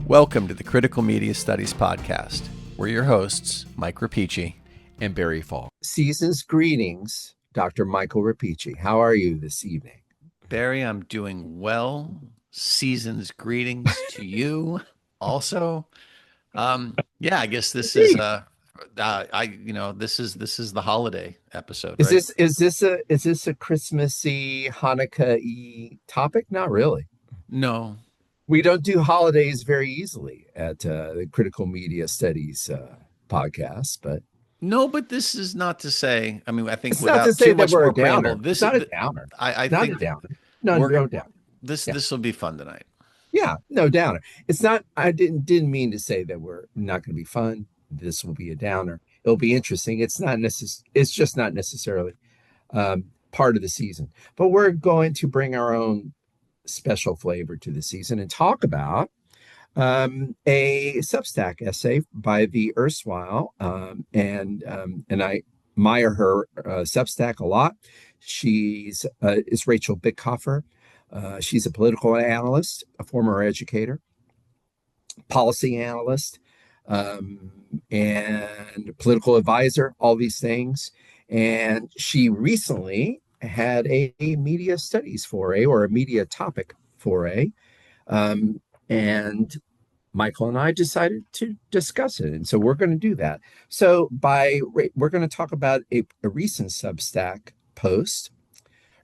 Welcome to the Critical Media Studies Podcast. We're your hosts, Mike Rapici and Barry Fall. Season's greetings, Dr. Michael Rapici. How are you this evening? Barry, I'm doing well. Season's greetings to you also. I guess this is this is the holiday episode. Is right? this a Christmassy, Hanukkah-y topic? Not really. No. We don't do holidays very easily at the Critical Media Studies podcast, but But this is not to say. I mean, I think it's without not to say too much that we're more a downer. preamble, this It's not is a downer. I Not think a downer. No downer. This will be fun tonight. Yeah, no downer. It's not. I didn't mean to say that we're not going to be fun. This will be a downer. It'll be interesting. It's not It's just not necessarily part of the season. But we're going to bring our own special flavor to the season and talk about a Substack essay by the erstwhile and I admire her Substack a lot. She's is Rachel Bitecofer. She's a political analyst, a former educator, policy analyst, and political advisor, all these things. And she recently had a media studies foray or a media topic foray. And Michael and I decided to discuss it. And so we're going to do that. So we're going to talk about a recent Substack post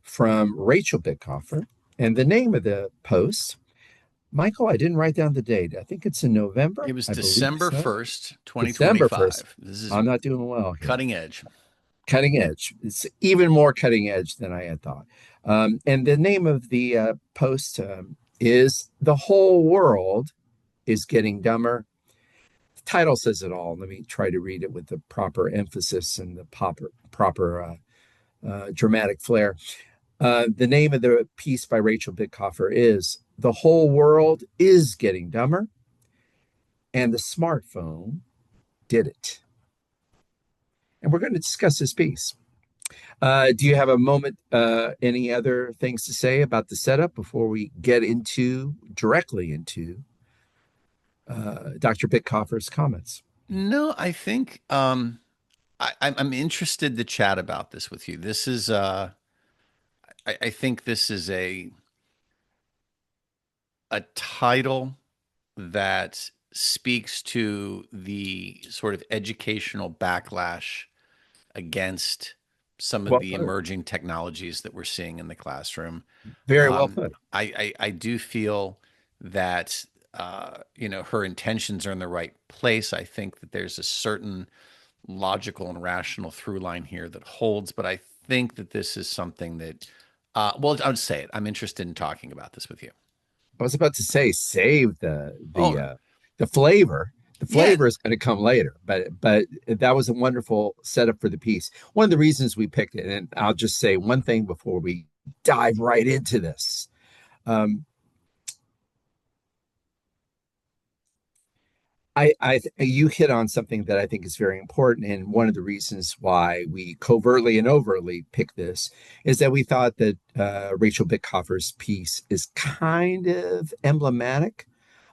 from Rachel Bitecofer. And the name of the post, Michael, I didn't write down the date. I think it's in November. It was December 1st, 2025. December 1st. This is I'm not doing well here. Cutting edge. Cutting edge. It's even more cutting edge than I had thought. And the name of the post is "The Whole World is Getting Dumber." The title says it all. Let me try to read it with the proper emphasis and the proper dramatic flair. The name of the piece by Rachel Bitecofer is "The Whole World is Getting Dumber, and the Smartphone Did It." And we're going to discuss this piece. Do you have a moment, any other things to say about the setup before we get directly into Dr. Bitecofer's comments? No, I think I'm interested to chat about this with you. This is I think this is a title that speaks to the sort of educational backlash against some of the emerging technologies that we're seeing in the classroom. Very well put. I do feel that her intentions are in the right place. I think that there's a certain logical and rational through line here that holds, but I think that this is something that I would say it. I'm interested in talking about this with you. I was about to say save the flavor. The flavor is going to come later, but that was a wonderful setup for the piece. One of the reasons we picked it, and I'll just say one thing before we dive right into this. You hit on something that I think is very important, and one of the reasons why we covertly and overtly picked this is that we thought that Rachel Bitecofer's piece is kind of emblematic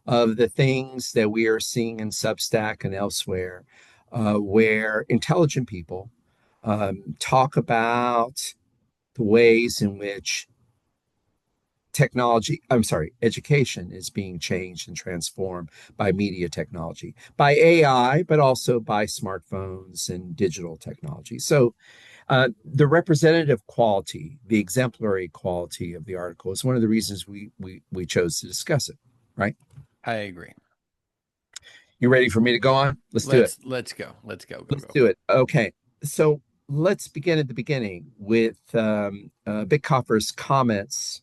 of the things that we are seeing in Substack and elsewhere, where intelligent people talk about the ways in which education is being changed and transformed by media technology, by AI, but also by smartphones and digital technology. So the representative quality, the exemplary quality of the article is one of the reasons we chose to discuss it, right? I agree. You ready for me to go on? Let's do it. Let's go. Let's do it. Okay. So let's begin at the beginning with Bitecofer's comments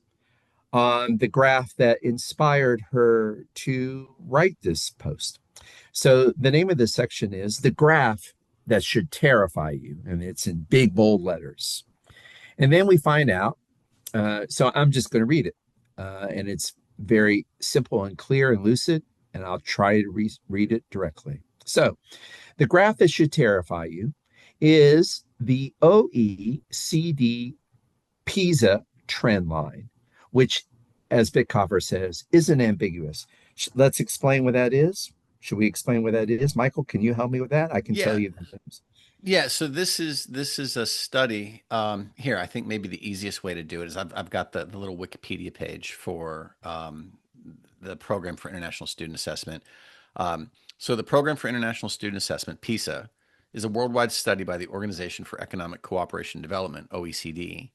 on the graph that inspired her to write this post. So the name of this section is "The Graph That Should Terrify You," and it's in big, bold letters. And then we find out, so I'm just going to read it, and it's very simple and clear and lucid, and I'll try to read it directly. So the graph that should terrify you is the OECD PISA trend line, which, as Bitecofer says, isn't ambiguous. Let's explain what that is. Should we explain what that is? Michael, can you help me with that? I can tell Yeah. you the names. Yeah, so this is a study. Here, I think maybe the easiest way to do it is I've got the little Wikipedia page for the Program for International Student Assessment. So the Program for International Student Assessment, PISA, is a worldwide study by the Organization for Economic Cooperation and Development, OECD,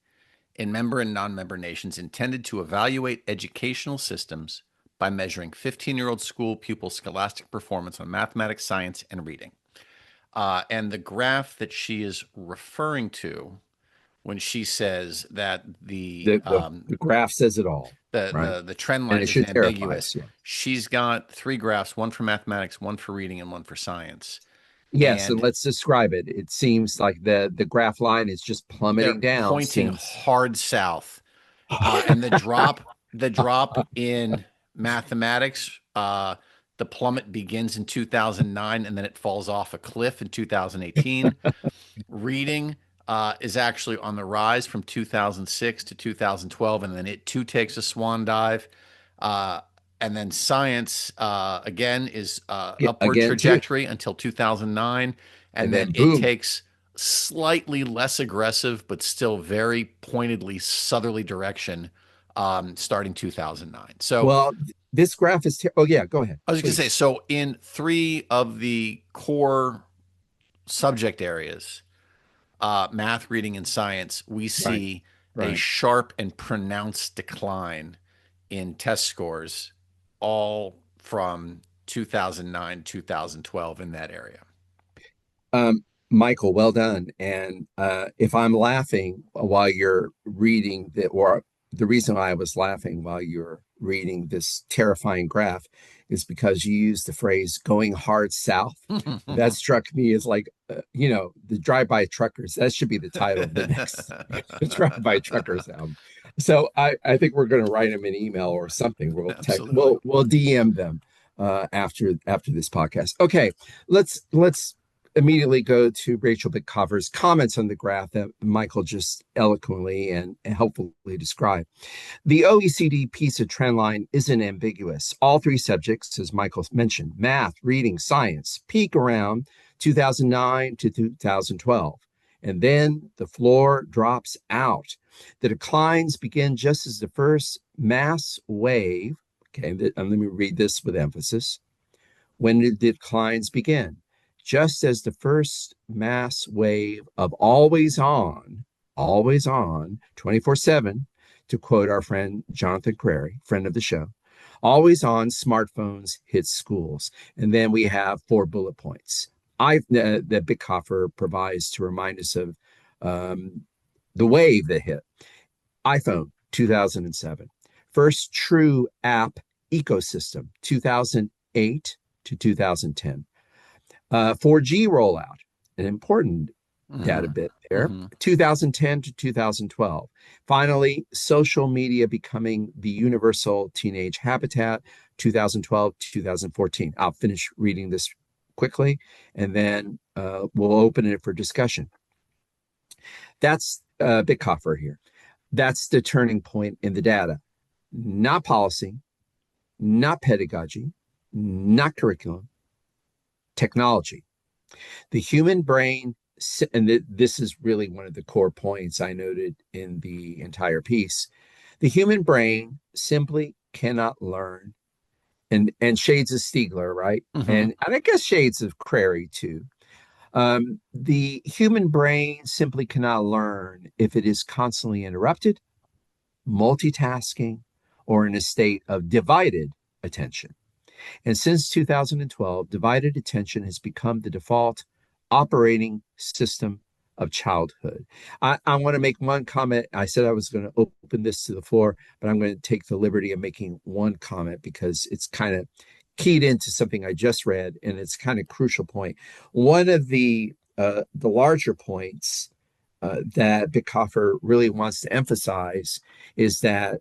in member and non-member nations intended to evaluate educational systems by measuring 15-year-old school pupils' scholastic performance on mathematics, science, and reading. And the graph that she is referring to when she says that The graph says it all, the right? the the trend And line it is should terrify ambiguous, us. Yeah. she's got three graphs: one for mathematics, one for reading, and one for science. Yes, and And let's describe it. It seems like the graph line is just they're plummeting down pointing since. hard south. And the drop in mathematics, the plummet begins in 2009, and then it falls off a cliff in 2018. Reading is actually on the rise from 2006 to 2012, and then it too takes a swan dive. Uh, and then science, again, is Yeah, upward again too, trajectory until 2009. and And then then it boom. takes slightly less aggressive, but still very pointedly southerly direction starting 2009. So Well, this graph is. Oh yeah, go ahead, I was going to say, please. so in three of the core subject areas, math, reading, and science, we Right, see a right. sharp and pronounced decline in test scores, all from 2009, 2012 in that area. Michael, well done. And if I'm laughing while you're reading or the reason I was laughing while you're reading this terrifying graph is because you used the phrase going hard south. That struck me as like, the drive-by truckers. That should be the title of the next drive-by truckers album. So I think we're going to write them an email or something. Absolutely. We'll DM them after this podcast. Okay, let's immediately go to Rachel Bitecofer's comments on the graph that Michael just eloquently and helpfully described. The OECD PISA trend line isn't ambiguous. All three subjects, as Michael mentioned, math, reading, science, peak around 2009 to 2012. And then the floor drops out. The declines begin just as the first mass wave. Okay, and let me read this with emphasis. When did the declines begin? Just as the first mass wave of always on, 24/7, to quote our friend Jonathan Crary, friend of the show, always on smartphones hit schools. And then we have four bullet points that Bitecofer provides to remind us of um, the wave that hit. iPhone, 2007. First true app ecosystem, 2008 to 2010. 4G rollout, an important data Mm-hmm. bit there, Mm-hmm. 2010 to 2012. Finally, social media becoming the universal teenage habitat, 2012 to 2014. I'll finish reading this quickly and then we'll open it for discussion. That's Bitecofer here. That's the turning point in the data, not policy, not pedagogy, not curriculum, technology. The human brain, and this is really one of the core points I noted in the entire piece. The human brain simply cannot learn, and shades of Stiegler, right? Mm-hmm. And I guess shades of Crary too. The human brain simply cannot learn if it is constantly interrupted, multitasking, or in a state of divided attention. And since 2012, divided attention has become the default operating system of childhood. I want to make one comment. I said I was going to open this to the floor, but I'm going to take the liberty of making one comment because it's kind of keyed into something I just read, and it's kind of crucial point. One of the larger points that Bitecofer really wants to emphasize is that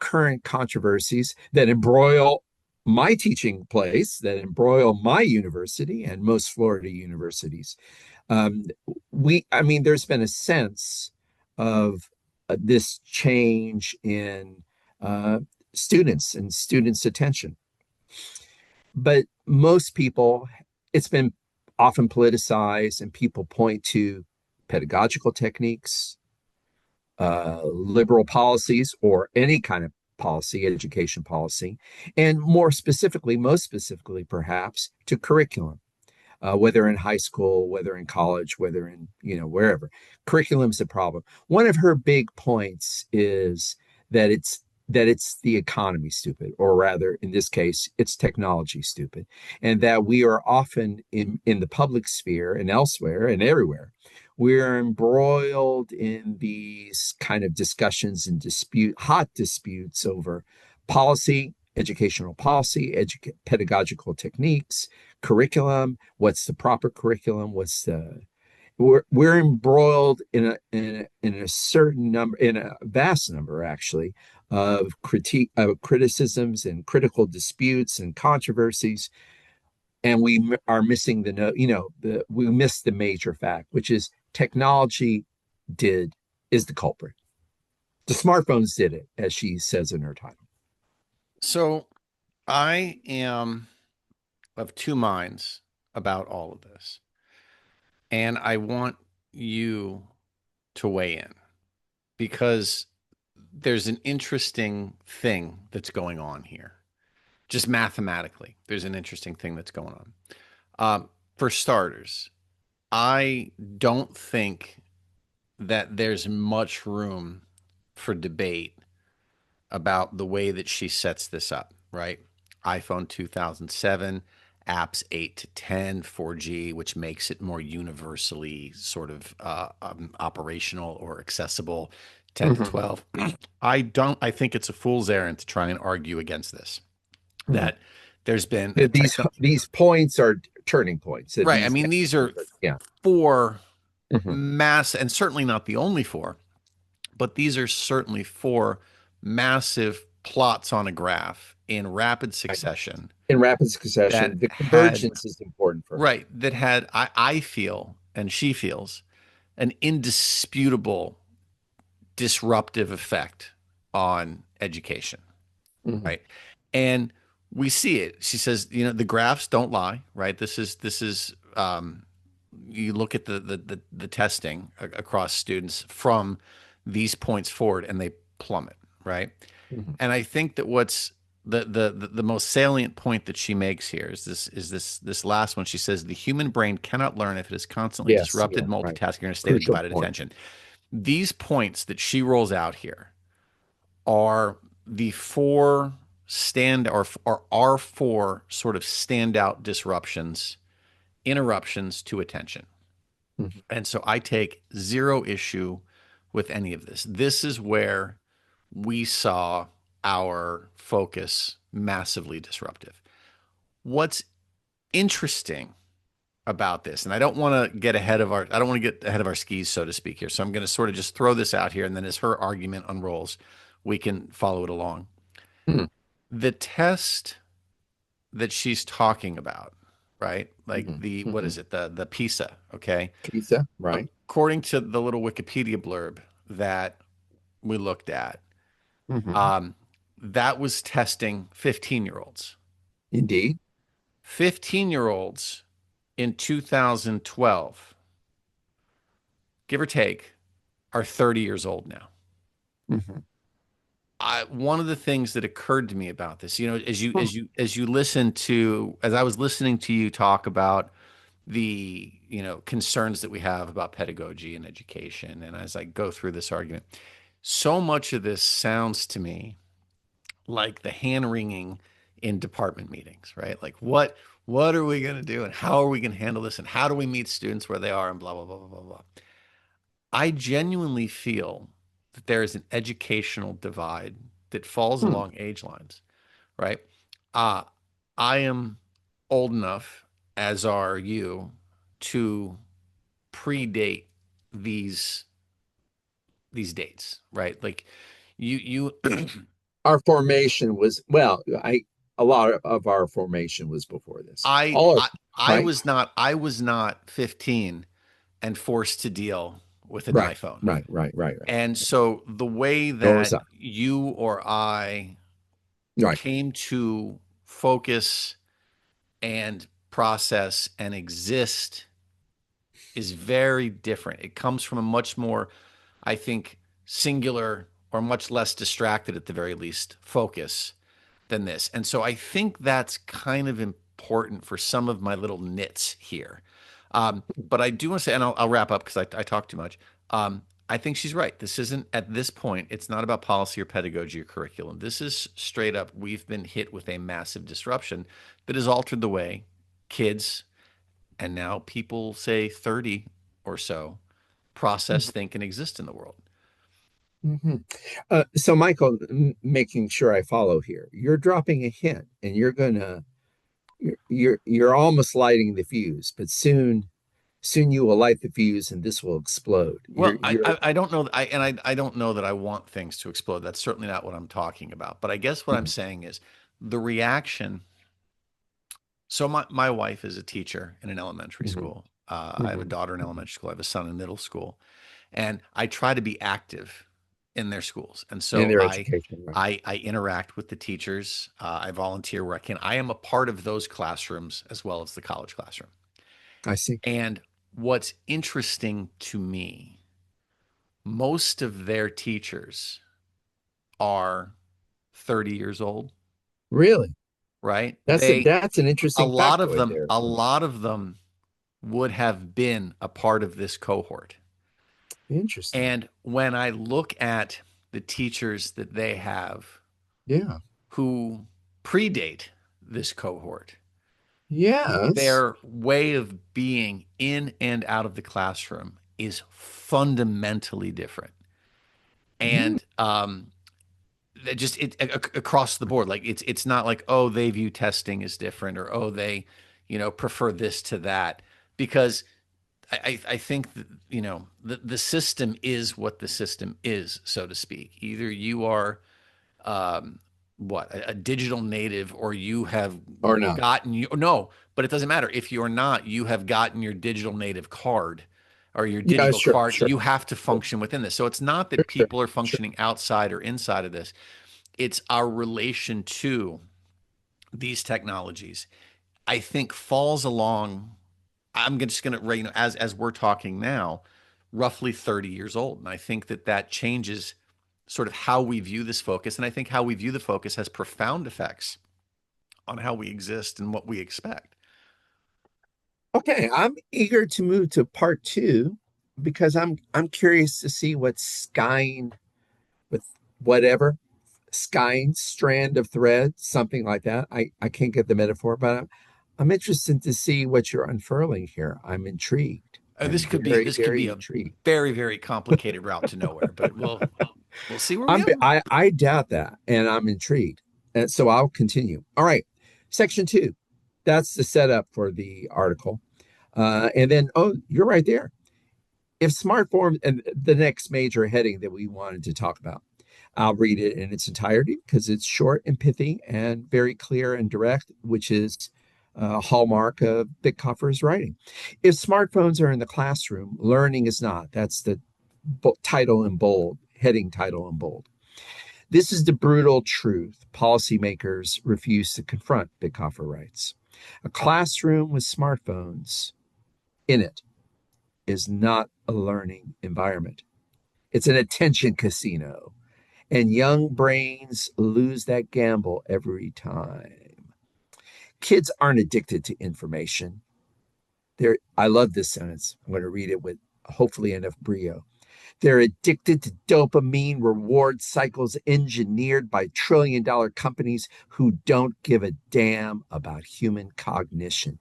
current controversies that embroil my teaching place, that embroil my university and most Florida universities. Um, I mean, there's been a sense of this change in uh, students and students' attention. but most people, it's been often politicized, and people point to pedagogical techniques, liberal policies, or any kind of policy, education policy, and more specifically, most specifically, perhaps, to curriculum, whether in high school, whether in college, whether in, wherever. Curriculum's a problem. One of her big points is that it's the economy stupid, or rather, in this case, it's technology stupid, and that we are often in the public sphere and elsewhere and everywhere. We're embroiled in these kind of discussions and hot disputes over policy, educational policy, pedagogical techniques, curriculum, what's the proper curriculum, what's the we're embroiled in a certain number, in a vast number actually, of criticisms and critical disputes and controversies, and we are missing the note, we miss the major fact, which is technology did is the culprit. The smartphones did it, as she says in her title. So I am of two minds about all of this. And I want you to weigh in because there's an interesting thing that's going on here. Just mathematically, there's an interesting thing that's going on. For starters, I don't think that there's much room for debate about the way that she sets this up, right? iPhone 2007, apps 8 to 10, 4G, which makes it more universally sort of operational or accessible, 10 to Mm-hmm. 12. I think it's a fool's errand to try and argue against this, Mm-hmm. that there's been a These points are turning points. That right. I these mean, these are yeah. four Mm-hmm. mass, and certainly not the only four, but these are certainly four massive plots on a graph in rapid Right. succession In rapid succession, that the had convergence is important for her. right that had I feel and she feels an indisputable disruptive effect on education, Mm-hmm. right? And we see it. She says, the graphs don't lie, right? This is you look at the testing across students from these points forward and they plummet, right? Mm-hmm. And I think that what's the most salient point that she makes here is this last one. She says the human brain cannot learn if it is constantly Yes, disrupted, yeah, right. multitasking, in a state of Crucial divided point. attention. These points that she rolls out here are the four stand or are our four sort of standout disruptions, interruptions to attention. Mm-hmm. And so I take zero issue with any of this. This is where we saw our focus massively disruptive. What's interesting about this, and I don't want to get ahead of our skis, so to speak, here. So I'm going to sort of just throw this out here, and then as her argument unrolls, we can follow it along. Mm-hmm. The test that she's talking about, right? Like the what Mm-hmm. is it? The PISA, okay? Pizza, right? According to the little Wikipedia blurb that we looked at, Mm-hmm. um, that was testing 15-year-olds. Indeed. 15-year-olds in 2012, give or take, are 30 years old now. Mm-hmm. One of the things that occurred to me about this, Hmm. as I was listening to you talk about the, concerns that we have about pedagogy and education, and as I go through this argument, so much of this sounds to me like the hand wringing in department meetings, right? Like what are we going to do and how are we going to handle this and how do we meet students where they are and blah blah blah blah blah blah. I genuinely feel that there is an educational divide that falls Hmm. along age lines, right? Uh, I am old enough, as are you, to predate these these dates, right? Like you Our formation was, well, I a lot of our formation was before this. I All of I I right, was not 15 and forced to deal with an right, iPhone. right, right, right, right. And so the way Nor was that I. you or I Right. came to focus and process and exist is very different. It comes from a much more, I think, singular or much less distracted, at the very least, focus than this. And so I think that's kind of important for some of my little nits here. But I do want to say, and I'll wrap up because I talk too much. I think she's right. This isn't, at this point, it's not about policy or pedagogy or curriculum. This is straight up, we've been hit with a massive disruption that has altered the way kids, and now people say 30 or so, process, think, and exist in the world. Mm-hmm. So, Michael, making sure I follow here, you're dropping a hint, and you're almost lighting the fuse, but soon you will light the fuse, and this will explode. Well, You're I don't know. I don't know that I want things to explode. That's certainly not what I'm talking about. But I guess what I'm Mhm, saying is the reaction. So my wife is a teacher in an elementary mhm, school. I have a mhm, daughter in mhm. elementary school. I have a son in middle school, and I try to be active in their schools. And In so their education, right? I interact with the teachers. I volunteer where I can. I am a part of those classrooms as well as the college classroom. I see. And what's interesting to me, most of their teachers are 30 years old, Really, right? that's an interesting factoid there. A lot of them would have been a part of this cohort. Interesting. And when I look at the teachers that they have Yeah. who predate this cohort, Yes. their way of being in and out of the classroom is fundamentally different. Mm, And just across the board, like it's not like, oh, they view testing as different, or oh, they prefer this to that, because I think that, the system is what the system is, so to speak. Either you are um, what, a digital native, or you have or not. gotten you no, but it doesn't matter. If you're not, you have gotten your digital native card or your Yeah, digital sure, card. sure, You have to sure, function within this. So it's not sure, that sure, people are sure. functioning outside or inside of this. It's our relation to these technologies, I think, falls along. I'm just going to, as we're talking now, roughly 30 years old. And I think that that changes sort of how we view this focus. And I think how we view the focus has profound effects on how we exist and what we expect. Okay, I'm eager to move to part two because I'm curious to see what skein with whatever skein strand of thread, something like that. I can't get the metaphor, but I'm interested to see what you're unfurling here. I'm intrigued. I'm very, This could be very a intrigued. very, very complicated route to nowhere, but we'll see where we go. I doubt that, and I'm intrigued. And so I'll continue. All right, section two. That's the setup for the article. And then, oh, you're right there. If smartphone, and the next major heading that we wanted to talk about, I'll read it in its entirety because it's short and pithy and very clear and direct, which is a hallmark of Bitecofer's writing. If smartphones are in the classroom, learning is not. That's the title in bold, heading title in bold. This is the brutal truth policymakers refuse to confront, Bitecofer writes. A classroom with smartphones in it is not a learning environment. It's an attention casino, and young brains lose that gamble every time. Kids aren't addicted to information. I love this sentence. I'm going to read it with hopefully enough brio. They're addicted to dopamine reward cycles engineered by trillion-dollar companies who don't give a damn about human cognition.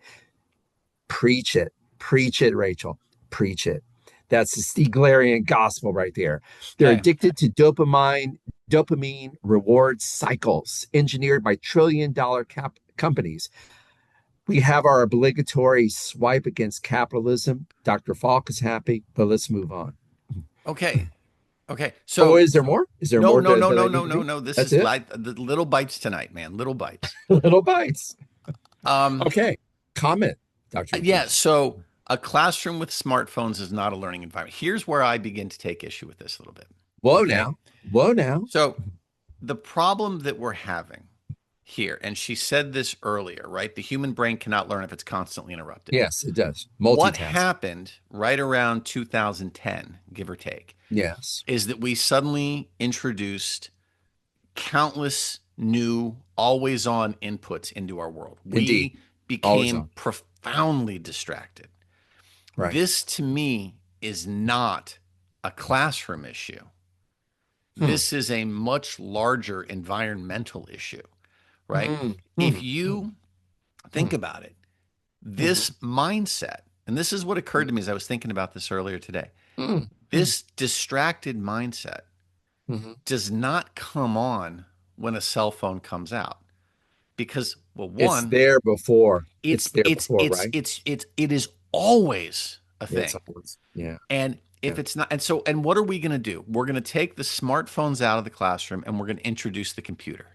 Preach it, Rachel. Preach it. That's the Stiglerian gospel right there. They're Okay. addicted to dopamine reward cycles engineered by trillion-dollar companies. We have our obligatory swipe against capitalism. Dr. Falk is happy, but let's move on. Okay. Okay. Oh, So is there more? Is there no, more no, no, that no, I need no, to no, read? no. This That's is it? like the little bites tonight, man. Little bites. Little bites. Um, Okay. Comment, Dr. yeah. Beast. So a classroom with smartphones is not a learning environment. Here's where I begin to take issue with this a little bit. Whoa Okay. now. Whoa now. So the problem that we're having here, and she said this earlier, right? The human brain cannot learn if it's constantly interrupted. Yes, it does. What Multitask. happened right around 2010, give or take, Yes, is that we suddenly introduced countless new always on inputs into our world. indeed. We Always became on. profoundly distracted. Right. This to me is not a classroom issue. Hmm. This is a much larger environmental issue, right? Hmm. If Hmm. Hmm. you think Hmm. about it, Hmm. this mindset, and this is what occurred to me as I was thinking about this earlier today, Hmm. Hmm. this distracted mindset Hmm. does not come on when a cell phone comes out because, well, It's one, there before. It's it's there it's before, it's right? it's it's it is always a It's thing. always, yeah, And yeah. if it's not, and what are we going to do? We're going to take the smartphones out of the classroom and we're going to introduce the computer,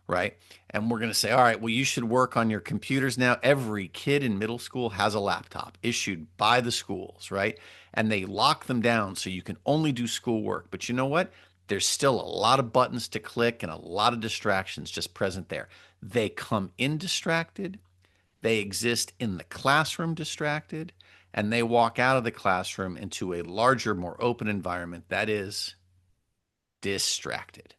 right? And we're going to say, all right, well, you should work on your computers now. Every kid in middle school has a laptop issued by the schools, right? And they lock them down so you can only do schoolwork. But you know what? There's still a lot of buttons to click and a lot of distractions just present there. They come in distracted, they exist in the classroom distracted, and they walk out of the classroom into a larger, more open environment that is distracted.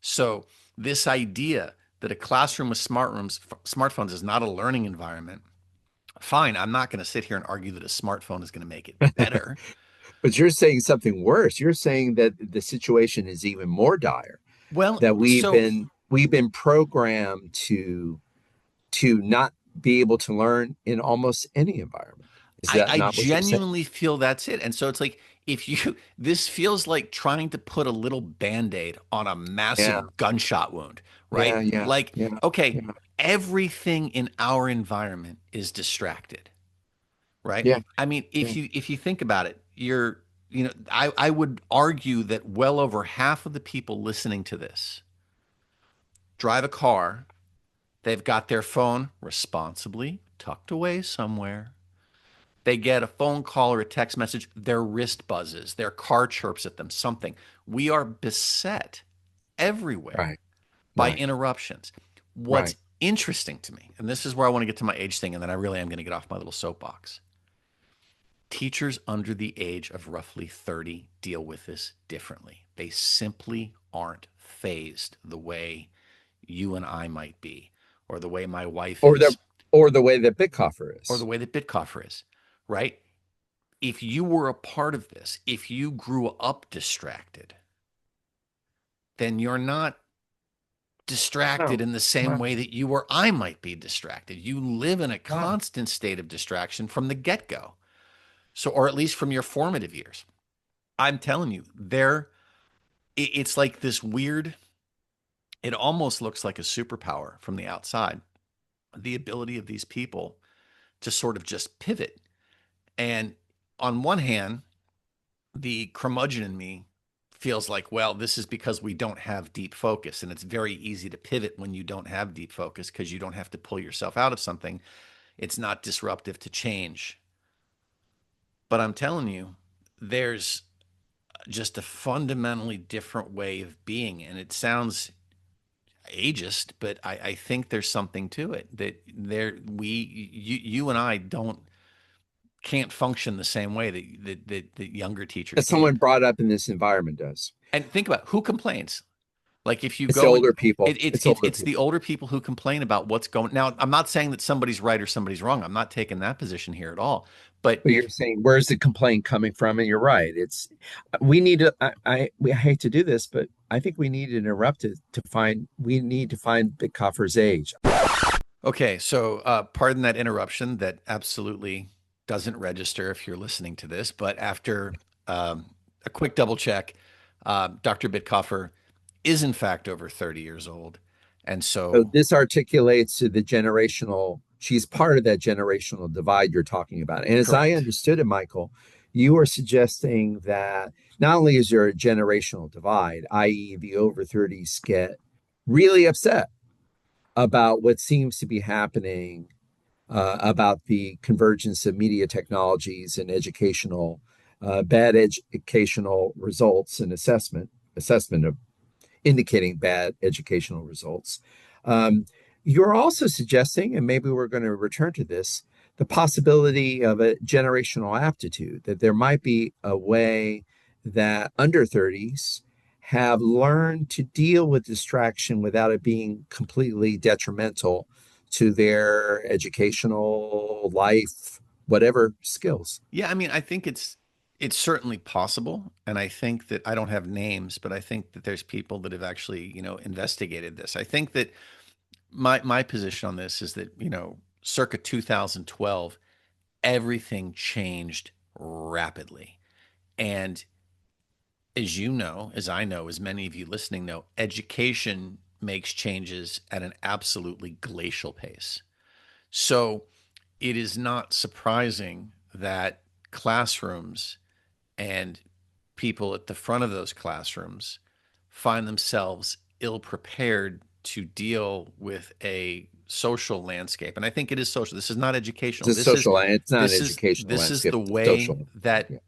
So, this idea that a classroom with smartphones is not a learning environment, fine, I'm not going to sit here and argue that a smartphone is going to make it better. But you're saying something worse. You're saying that the situation is even more dire, Well, that so we've been programmed to not be able to learn in almost any environment. Is that I not what you're saying? genuinely feel that's it. And so it's like, if you, this feels like trying to put a little band aid on a Yeah, massive gunshot wound, right? yeah, yeah, Like, yeah, okay, yeah, everything in our environment is distracted, right? yeah, I mean, yeah. if you think about it, I would argue that well over half of the people listening to this drive a car, they've got their phone responsibly tucked away somewhere. They get a phone call or a text message, their wrist buzzes, their car chirps at them, something. We are beset everywhere Right, by right, interruptions. right. What's interesting to me, and this is where I want to get to my age thing, and then I really am going to get off my little soapbox. Teachers under the age of roughly 30 deal with this differently. They simply aren't phased the way you and I might be, or the way my wife Or the is, or the way that Bitcoffer or the is. way that Bitecofer is, right? If you were a part of this, if you grew up distracted, then you're not distracted No, in the same no, way that you or I might be distracted. You live in a no. constant state of distraction from the get go. So, or at least from your formative years. I'm telling you, it's like this weird, it almost looks like a superpower from the outside. The ability of these people to sort of just pivot. And on one hand, the curmudgeon in me feels like, well, this is because we don't have deep focus. And it's very easy to pivot when you don't have deep focus because you don't have to pull yourself out of something. It's not disruptive to change. But I'm telling you, there's just a fundamentally different way of being. And it sounds ageist, but I think there's something to it that you and I can't function the same way that younger teachers That someone can. brought up in this environment does. And think about who complains. Like if you It's the go and older people. It's older it's the people. older people who complain about what's going. Now, I'm not saying that somebody's right or somebody's wrong. I'm not taking that position here at all. But But you're saying, where's the complaint coming from? And you're right. It's we need to. I hate to do this, but I think we need to interrupt it to find. We need to find Bitcoffer's age. okay, so pardon that interruption. That absolutely doesn't register if you're listening to this. But after a quick double check, Dr. Bitcofer is in fact over 30 years old, and So so this articulates to the generational. She's part of that generational divide you're talking about. And as I correct. understood it, Michael, you are suggesting that not only is there a generational divide, i.e., the over 30s get really upset about what seems to be happening about the convergence of media technologies and educational bad educational results and assessment of indicating bad educational results. Um, you're also suggesting, and maybe we're going to return to this, the possibility of a generational aptitude, that there might be a way that under 30s have learned to deal with distraction without it being completely detrimental to their educational life, whatever skills. Yeah, I mean, I think it's certainly possible, and I think that I don't have names, but I think that there's people that have actually, investigated this. I think that my position on this is that, circa 2012, everything changed rapidly. And as you know, as I know, as many of you listening know, education makes changes at an absolutely glacial pace. So it is not surprising that classrooms and people at the front of those classrooms find themselves ill prepared to deal with a social landscape. And I think it is social. This is not It's educational. a This is social, it's not an this is educational this is landscape, the it's way social. that Yeah,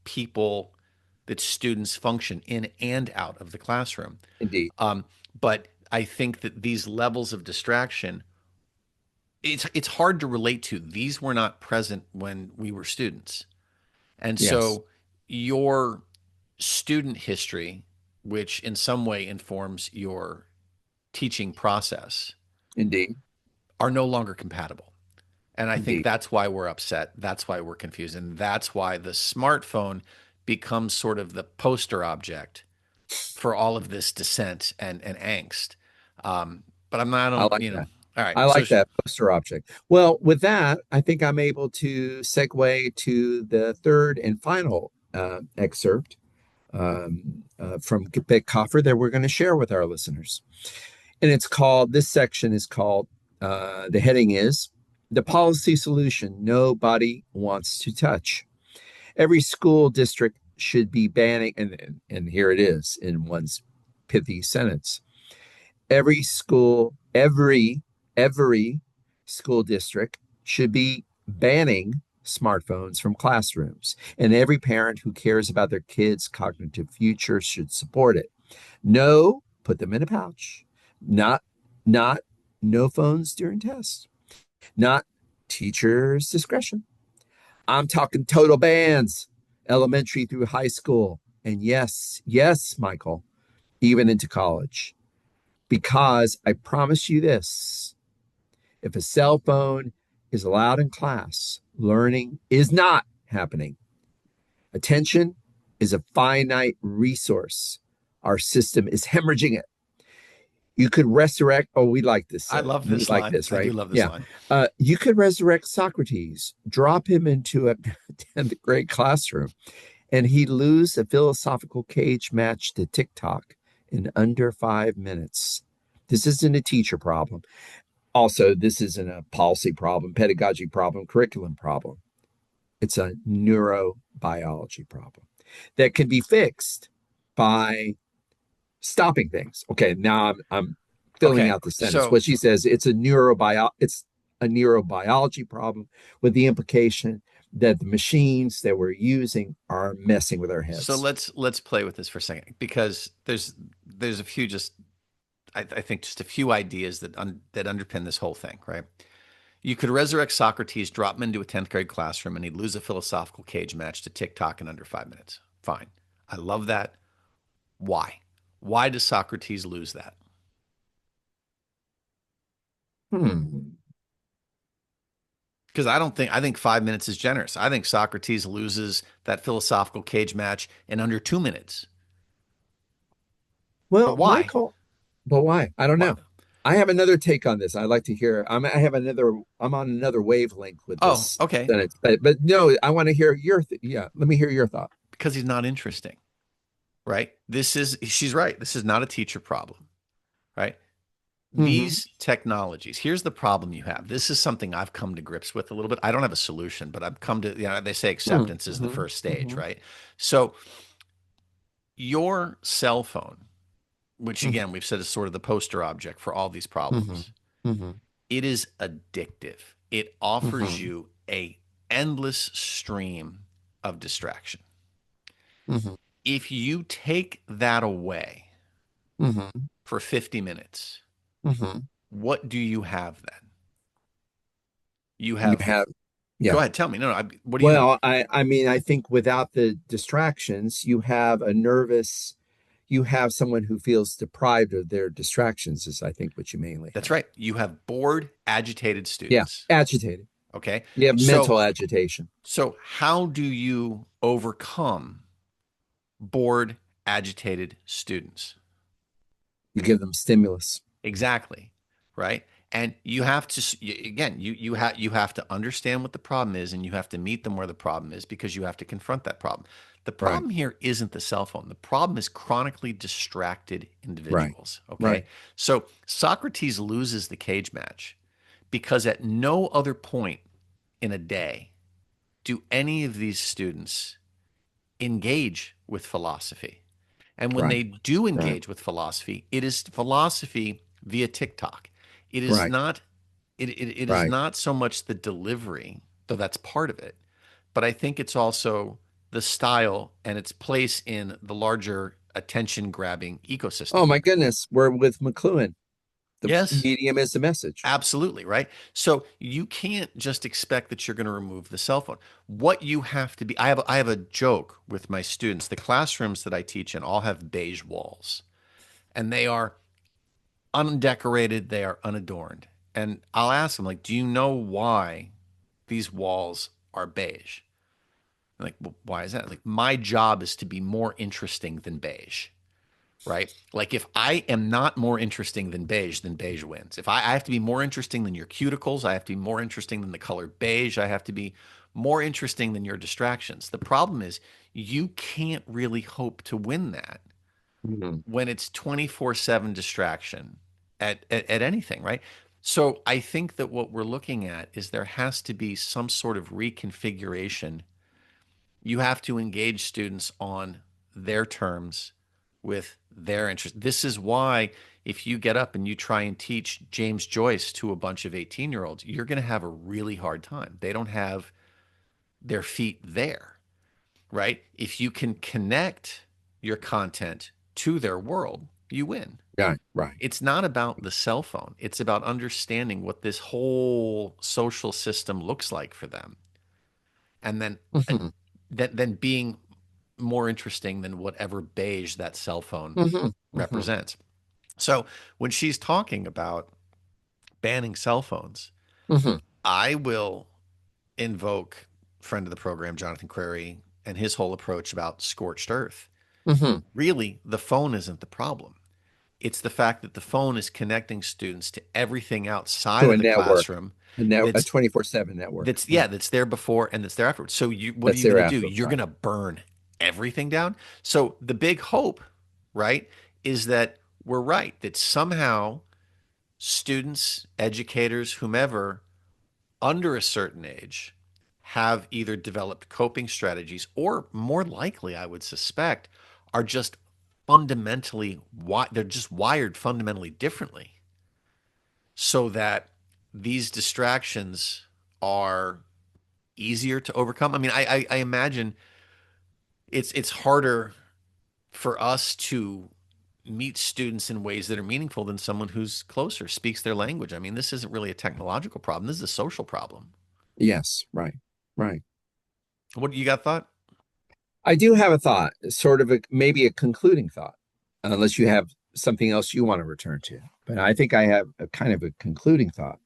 that students function in and out of the classroom. indeed. Um, but I think that these levels of distraction, it's hard to relate to. These were not present when we were students. And Yes, so your student history, which in some way informs your teaching process, indeed, are no longer compatible. And I think indeed. that's why we're upset. That's why we're confused. And that's why the smartphone becomes sort of the poster object for all of this dissent and angst. But I I don't, like that. all right. I So, like that poster object. Well, with that, I think I'm able to segue to the third and final excerpt from Bitecofer that we're going to share with our listeners. And this section is called, the heading is The Policy Solution Nobody Wants to Touch. Every school district should be banning, and here it is in one's pithy sentence. Every school district should be banning smartphones from classrooms, and every parent who cares about their kids' cognitive future should support it. No, put them in a pouch. Not no phones during tests. Not teacher's discretion. I'm talking total bans, elementary through high school. And yes, Michael, even into college. Because I promise you this, if a cell phone is allowed in class, learning is not happening. Attention is a finite resource. Our system is hemorrhaging it. You could resurrect. Oh, we like this. I love We this like line. this, I do right? love this Yeah. line. You could resurrect Socrates, drop him into a 10th grade classroom, and he'd lose a philosophical cage match to TikTok in under 5 minutes. This isn't a teacher problem. Also, this isn't a policy problem, pedagogy problem, curriculum problem. It's a neurobiology problem that can be fixed by stopping things. Okay, now I'm filling Okay. out the sentence. So What she says, it's a neurobiology problem with the implication that the machines that we're using are messing with our so heads. let's play with this for a second because there's a few just I think just a few ideas that underpin this whole thing, right? You could resurrect Socrates, drop him into a 10th grade classroom, and he'd lose a philosophical cage match to TikTok in under 5 minutes. Fine. I love that. Why? Why does Socrates lose that? Hmm. Because I think 5 minutes is generous. I think Socrates loses that philosophical cage match in under 2 minutes. But Well, why? Michael, but why? I don't Why? know. I have another take on this. I'd like to hear. I'm on another wavelength with Oh, this okay. sentence, but no, I want to hear yeah. Let me hear your thought. Because he's not interesting, right? She's right. This is not a teacher problem, right? Mm-hmm. These technologies, here's the problem you have. This is something I've come to grips with a little bit. I don't have a solution, but I've come to, they say acceptance is the Mm-hmm. first stage, Mm-hmm. right? So your cell phone, which Mm-hmm. again, we've said is sort of the poster object for all these Mm-hmm. problems, Mm-hmm. it is addictive. It offers Mm-hmm. you a endless stream of distraction. Mm-hmm. If you take that away Mm-hmm. for 50 minutes, Mm-hmm. What do you have then? You You have, have, go yeah. ahead, tell me. No, no, what do you have? Well, I mean, I think without the distractions, you have someone who feels deprived of their distractions, is I think what you mainly That's have. right. You have bored, agitated Yeah, students. agitated. Okay. You have So, mental agitation. how do you overcome bored, agitated students? You give them stimulus. Exactly. Right. And you have to, again, you have to understand what the problem is and you have to meet them where the problem is because you have to confront that problem. The Right, problem here isn't the cell phone. The problem is chronically distracted right, individuals. Okay. right. So Socrates loses the cage match because at no other point in a day do any of these students engage with philosophy. And when Right, they do right, engage with philosophy, it is philosophy via TikTok. It is right, not it is right. not so much the delivery, though that's part of it, but I think it's also the style and its place in the larger attention grabbing Oh ecosystem. my goodness, we're with McLuhan. The Yes, medium is the message. absolutely, right? So you can't just expect that you're going to remove the cell phone. What you have to be, I have a joke with my students. The classrooms that I teach in all have beige walls, and they are undecorated, they are unadorned. And I'll ask them, like, do you know why these walls are beige? Like, well, why is that? Like, my job is to be more interesting than beige, right? Like, if I am not more interesting than beige wins. If I have to be more interesting than your cuticles, I have to be more interesting than the color beige, I have to be more interesting than your distractions. The problem is, you can't really hope to win that Mhm. when it's 24/7 distraction at anything, right? So I think that what we're looking at is there has to be some sort of reconfiguration. You have to engage students on their terms with their interest. This is why if you get up and you try and teach James Joyce to a bunch of 18-year-olds, you're going to have a really hard time. They don't have their feet there, right? If you can connect your content to their world, you win. Right, right. It's not about the cell phone. It's about understanding what this whole social system looks like for them, and then uh, Hmm. then being more interesting than whatever beige that cell phone Hmm. Hmm. represents. So when she's talking about banning cell phones, Hmm. I will invoke friend of the program Jonathan Crary and his whole approach about scorched earth. Hmm. Really, the phone isn't the problem. It's the fact that the phone is connecting students to everything outside To of a the network, classroom a that's 24/7 network. that's Yeah, yeah, that's there before and that's there afterwards. So what are that's you going to do? thereafter. You're Right. going to burn everything down. So the big hope, right, is that we're right that somehow students, educators, whomever under a certain age have either developed coping strategies or more likely, I would suspect, are just fundamentally they're just wired fundamentally differently so that these distractions are easier to overcome. I mean, I imagine it's harder for us to meet students in ways that are meaningful than someone who's closer, speaks their language. I mean, this isn't really a technological problem. This is a social problem. Yes, right, right. What you got thought? I do have a thought, sort of maybe a concluding thought, unless you have something else you want to return to. But I think I have a kind of a concluding thought.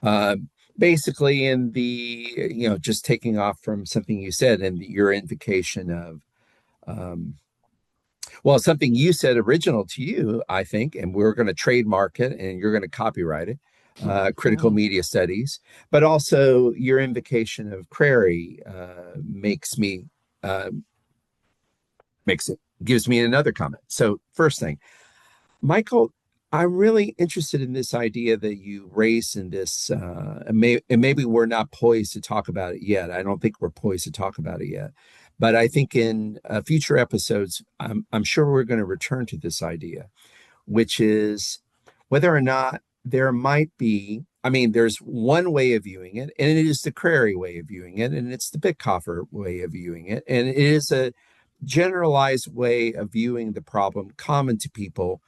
Uh, Basically, in the, just taking off from something you said and your invocation of, um, well, something you said original to you, I think, and we're going to trademark it and you're going to copyright it, critical media studies, but also your invocation of Crary uh, makes it, gives me another comment. So, first thing, Michael, I'm really interested in this idea that you raised in this, and maybe we're not poised to talk about it yet. I don't think we're poised to talk about it yet, but I think in future episodes, I'm sure we're going to return to this idea, which is whether or not there might be. I mean, there's one way of viewing it, and it is the Crary way of viewing it, and it's the Bitecofer way of viewing it, and it is a generalized way of viewing the problem common to people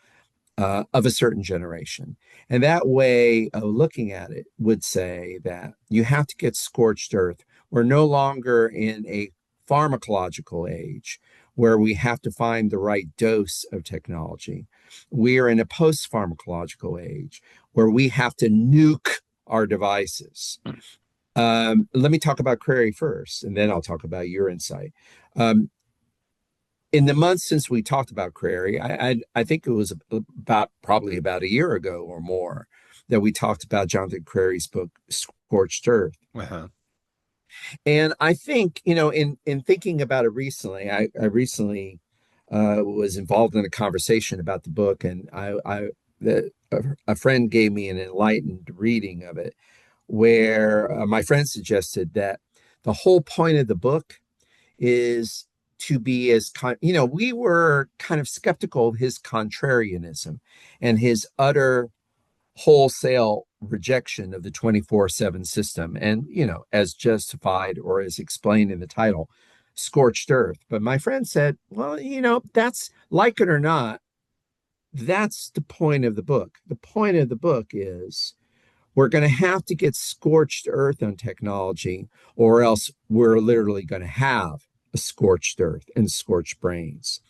of a certain generation. And that way of looking at it would say that you have to get scorched earth. We're no longer in a pharmacological age where we have to find the right dose of technology. We are in a post pharmacological age where we have to nuke our devices. Let me talk about Crary first, and then I'll talk about your insight. Um, in the months since we talked about Crary, I think it was about probably about a year ago or more that we talked about Jonathan Crary's book Scorched Earth. Uh-huh. And I think, in thinking about it recently, I recently was involved in a conversation about the book, and a friend gave me an enlightened reading of it, where my friend suggested that the whole point of the book is to be we were kind of skeptical of his contrarianism and his utter wholesale rejection of the 24/7 system. And, as justified or as explained in the title, scorched earth. But my friend said, well, that's like it or not, that's the point of the book. The point of the book is we're going to have to get scorched earth on technology, or else we're literally going to have a scorched earth and scorched brains.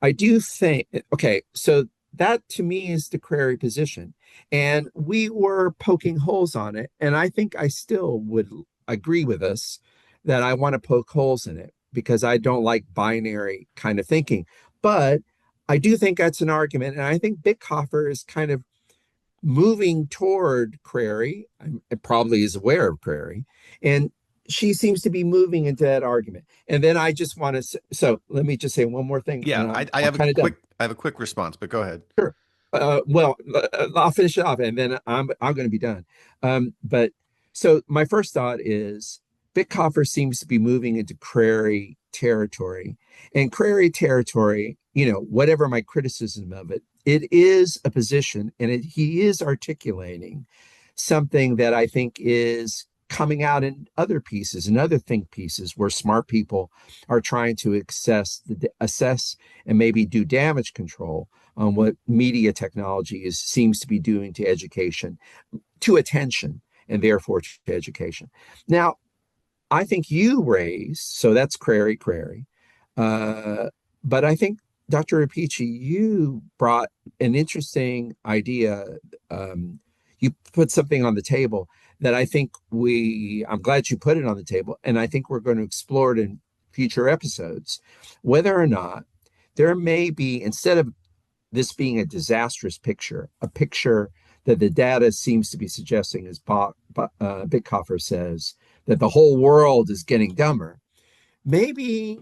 I do think, okay, so that to me is the Crary position. And we were poking holes on it. And I think I still would agree with us that I want to poke holes in it because I don't like binary kind of thinking. But I do think that's an argument. And I think Bitecofer is kind of moving toward Crary, probably is aware of Crary, and she seems to be moving into that argument. And then I just want to, so let me just say one more thing, Yeah, and I I'm have a kind of done. quick response, but go ahead. Sure. Well, I'll finish it off, and then I'm going to be done. But so my first thought is Bitcoffer seems to be moving into Crary territory, and Crary territory. Whatever my criticism of it, it is a position, and he is articulating something that I think is coming out in other pieces and other think pieces where smart people are trying to assess and maybe do damage control on what media technology seems to be doing to education, to attention, and therefore to education. Now, I think you raised, so that's Crary. Uh, but I think, Dr. Apici, you brought an interesting idea. You put something on the table that I think I'm glad you put it on the table. And I think we're going to explore it in future episodes, whether or not there may be, instead of this being a disastrous picture, a picture that the data seems to be suggesting, as Bitecofer says, that the whole world is getting dumber. Maybe,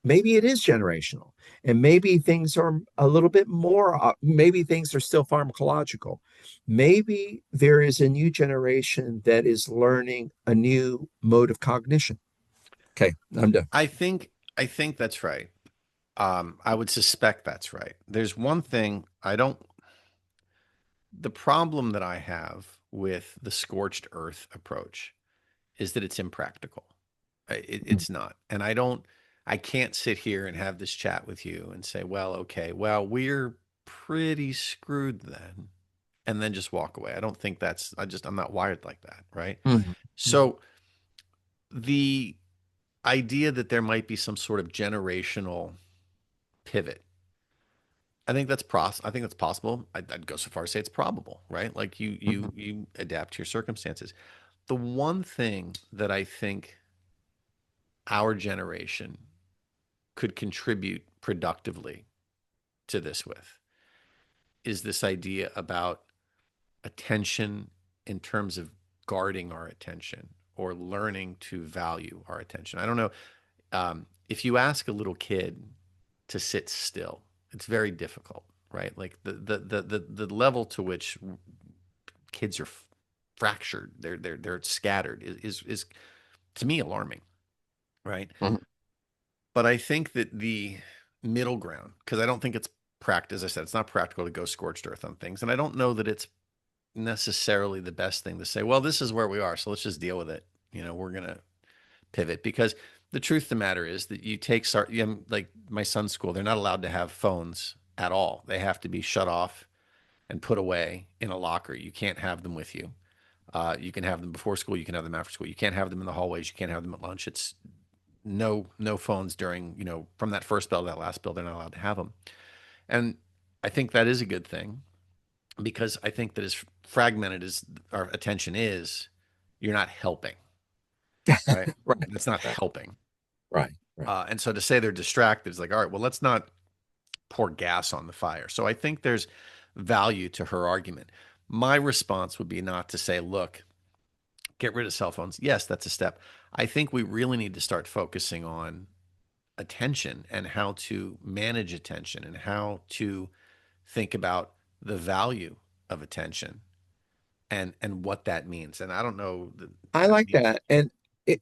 maybe it is generational, and maybe things are a little bit more. Maybe things are still pharmacological. Maybe there is a new generation that is learning a new mode of cognition. Okay, I'm done. I think that's right. I would suspect that's right. There's one thing I don't. The problem that I have with the scorched earth approach is that it's impractical. It's not, and I don't. I can't sit here and have this chat with you and say, well, okay, well, we're pretty screwed then, and then just walk away. I don't think that's. I'm not wired like that, right? Mhm. So the idea that there might be some sort of generational pivot. I think that's possible. I'd go so far as say it's probable, right? Like Mhm. you adapt to your circumstances. The one thing that I think our generation could contribute productively to this with is this idea about attention in terms of guarding our attention or learning to value our attention. I don't know. If you ask a little kid to sit still, it's very difficult, right? Like the level to which kids are fractured, they're scattered is to me alarming, right? Mhm. But I think that the middle ground, because I don't think it's as I said, it's not practical to go scorched earth on things, and I don't know that it's necessarily the best thing to say. Well, this is where we are, so let's just deal with it. We're gonna pivot because the truth of the matter is that you take like my son's school, they're not allowed to have phones at all. They have to be shut off. and put away in a locker. You can't have them with you. You can have them before school. You can have them after school. You can't have them in the hallways. You can't have them at lunch. It's no phones during, from that first bell to that last bell. They're not allowed to have them. And I think that is a good thing, because I think that as fragmented as our attention is, you're not helping, right? Right, That's not right, helping. right, right. And so to say they're distracted is like, all right, well, let's not pour gas on the fire. So I think there's value to her argument. My response would be not to say, look, get rid of cell phones. Yes, that's a step. I think we really need to start focusing on attention and how to manage attention and how to think about the value of attention and what that means. And I don't know I that like means that. And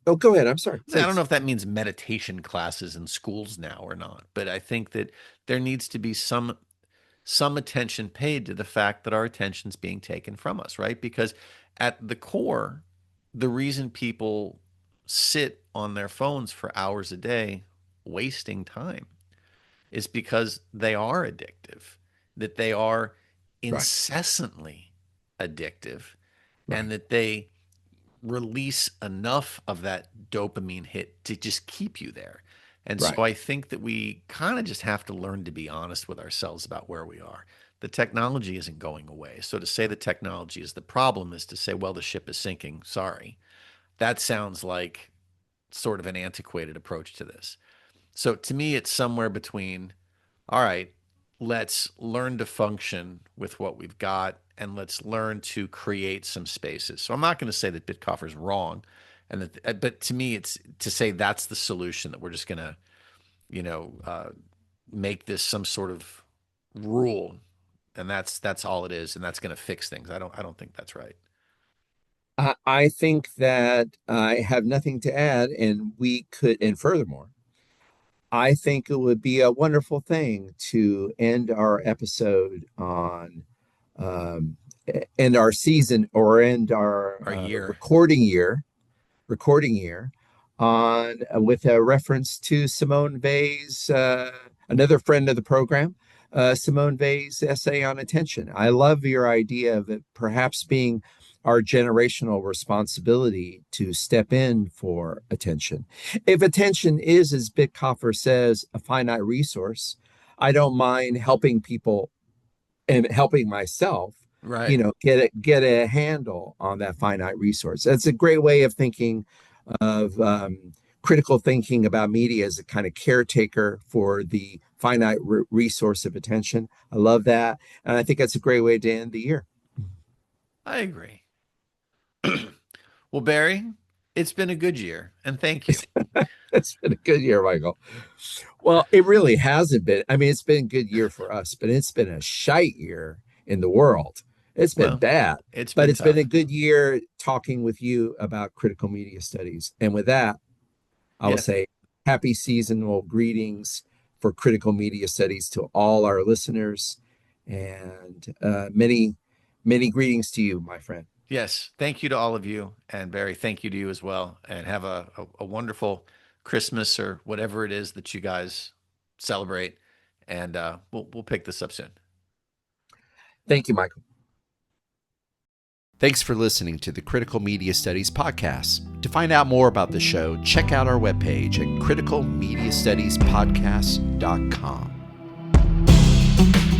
oh, go ahead. I'm sorry, I don't know please. if that means meditation classes in schools now or not, but I think that there needs to be some attention paid to the fact that our attention's being taken from us, right? Because at the core, the reason people sit on their phones for hours a day wasting time is because they are addictive, that they are Right, incessantly addictive, and right, that they release enough of that dopamine hit to just keep you there. And so right. I think that we kind of just have to learn to be honest with ourselves about where we are. The technology isn't going away. So to say the technology is the problem is to say, well, the ship is sinking. Sorry. That sounds like sort of an antiquated approach to this. So to me, it's somewhere between, all right, let's learn to function with what we've got and let's learn to create some spaces. So I'm not going to say that Bitcofer's wrong, and that, but to me, it's to say that's the solution, that we're just going to, you know, uh, make this some sort of rule, and that's all it is, and that's going to fix things. I don't think that's right. I think that I have nothing to add, and we could, and furthermore, I think it would be a wonderful thing to end our episode on, um, end our season or end our Our year, recording year on with a reference to Simone Weil's, another friend of the program, Simone Weil's essay on attention. I love your idea of it perhaps being our generational responsibility to step in for attention. If attention is, as Bitcofer says, a finite resource, I don't mind helping people and helping myself, right? get a handle on that finite resource. That's a great way of thinking of critical thinking about media as a kind of caretaker for the finite resource of attention. I love that, and I think that's a great way to end the year. I agree. Well, Barry, it's been a good year, and thank you. It's been a good year, Michael. Well, it really hasn't been. I mean, it's been a good year for us, but it's been a shite year in the world. It's been Well, bad, it's but been it's been a tough. good year talking with you about critical media studies. And with that, I will Yeah. say happy seasonal greetings for critical media studies to all our listeners, and many, many greetings to you, my friend. Yes. Thank you to all of you. And Barry, thank you to you as well. And have a wonderful Christmas or whatever it is that you guys celebrate. And we'll pick this up soon. Thank you, Michael. Thanks for listening to the Critical Media Studies podcast. To find out more about the show, check out our webpage at criticalmediastudiespodcast.com.